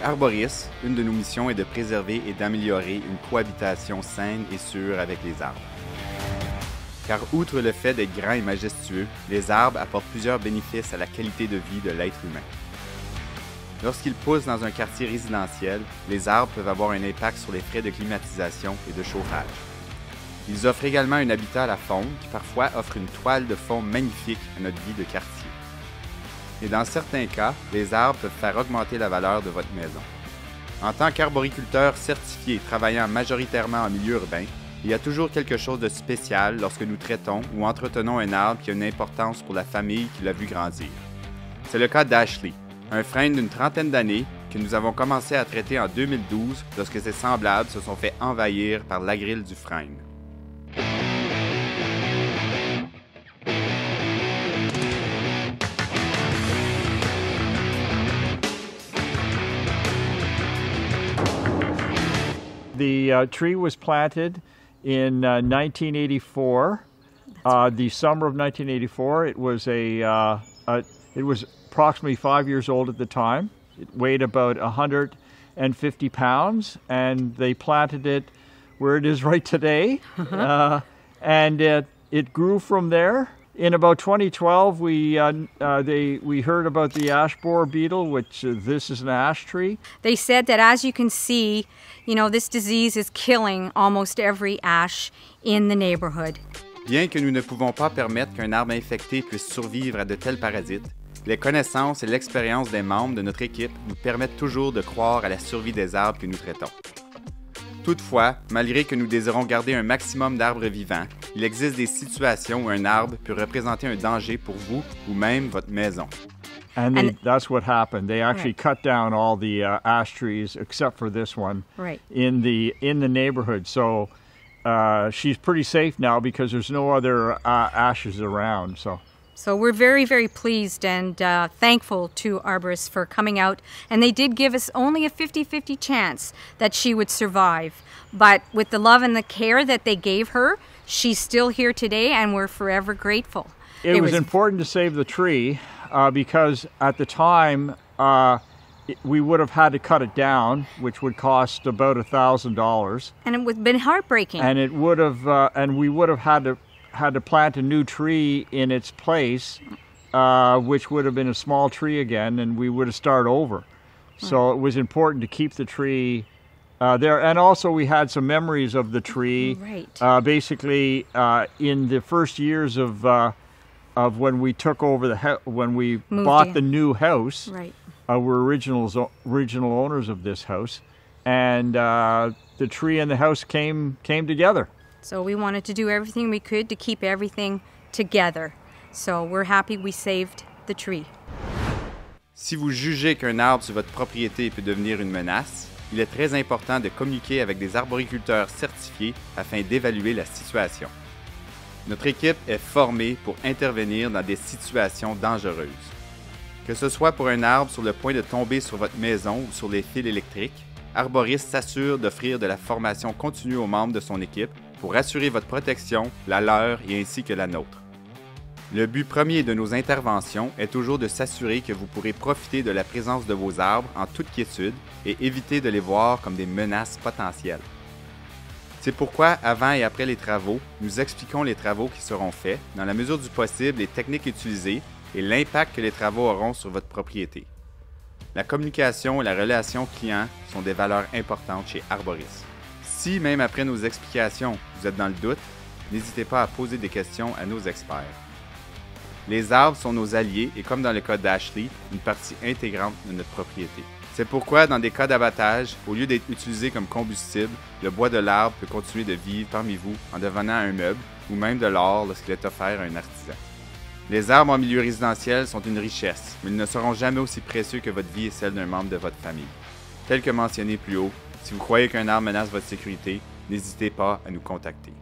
Arboris, une de nos missions est de préserver et d'améliorer une cohabitation saine et sûre avec les arbres. Car outre le fait d'être grands et majestueux, les arbres apportent plusieurs bénéfices à la qualité de vie de l'être humain. Lorsqu'ils poussent dans un quartier résidentiel, les arbres peuvent avoir un impact sur les frais de climatisation et de chauffage. Ils offrent également un habitat à la faune qui parfois offre une toile de fond magnifique à notre vie de quartier. Et dans certains cas, les arbres peuvent faire augmenter la valeur de votre maison. En tant qu'arboriculteur certifié travaillant majoritairement en milieu urbain, il y a toujours quelque chose de spécial lorsque nous traitons ou entretenons un arbre qui a une importance pour la famille qui l'a vu grandir. C'est le cas d'Ashley, un frêne d'une trentaine d'années que nous avons commencé à traiter en 2012 lorsque ses semblables se sont fait envahir par l'agril du frêne. The tree was planted in 1984. The summer of 1984. It was it was approximately 5 years old at the time. It weighed about 150 pounds, and they planted it where it is right today. And it grew from there. In about 2012, we heard about the ash borer beetle, which this is an ash tree. They said that, as you can see, you know, this disease is killing almost every ash in the neighborhood. Bien que nous ne pouvons pas permettre qu'un arbre infecté puisse survivre à de tels parasites, les connaissances et l'expérience des membres de notre équipe nous permettent toujours de croire à la survie des arbres que nous traitons. Toutefois, malgré que nous désirons garder un maximum d'arbres vivants, il existe des situations où un arbre peut représenter un danger pour vous ou même votre maison. And that's what happened. They actually cut down all the ash trees except for this one in the neighborhood. So she's pretty safe now because there's no other ashes around. So we're very, very pleased and thankful to arborists for coming out. And they did give us only a 50-50 chance that she would survive. But with the love and the care that they gave her, she's still here today, and we're forever grateful. It was important to save the tree because at the time we would have had to cut it down, which would cost about $1,000. And it would have been heartbreaking. And it would have, and we would have had to plant a new tree in its place, which would have been a small tree again, and we would have started over. So it was important to keep the tree there. And also we had some memories of the tree. Basically, in the first years of when we took over when we bought the new house, we're original owners of this house, and the tree and the house came together. So we wanted to do everything we could to keep everything together. So we're happy we saved the tree. Si vous jugez qu'un arbre sur votre propriété peut devenir une menace, il est très important de communiquer avec des arboriculteurs certifiés afin d'évaluer la situation. Notre équipe est formée pour intervenir dans des situations dangereuses. Que ce soit pour un arbre sur le point de tomber sur votre maison ou sur les fils électriques, Arboris s'assure d'offrir de la formation continue aux membres de son équipe pour assurer votre protection, la leur et ainsi que la nôtre. Le but premier de nos interventions est toujours de s'assurer que vous pourrez profiter de la présence de vos arbres en toute quiétude et éviter de les voir comme des menaces potentielles. C'est pourquoi, avant et après les travaux, nous expliquons les travaux qui seront faits, dans la mesure du possible, les techniques utilisées et l'impact que les travaux auront sur votre propriété. La communication et la relation client sont des valeurs importantes chez Arboris. Si, même après nos explications, vous êtes dans le doute, n'hésitez pas à poser des questions à nos experts. Les arbres sont nos alliés et, comme dans le cas d'Ashley, une partie intégrante de notre propriété. C'est pourquoi, dans des cas d'abattage, au lieu d'être utilisé comme combustible, le bois de l'arbre peut continuer de vivre parmi vous en devenant un meuble ou même de l'or lorsqu'il est offert à un artisan. Les arbres en milieu résidentiel sont une richesse, mais ils ne seront jamais aussi précieux que votre vie et celle d'un membre de votre famille. Tel que mentionné plus haut, si vous croyez qu'un arbre menace votre sécurité, n'hésitez pas à nous contacter.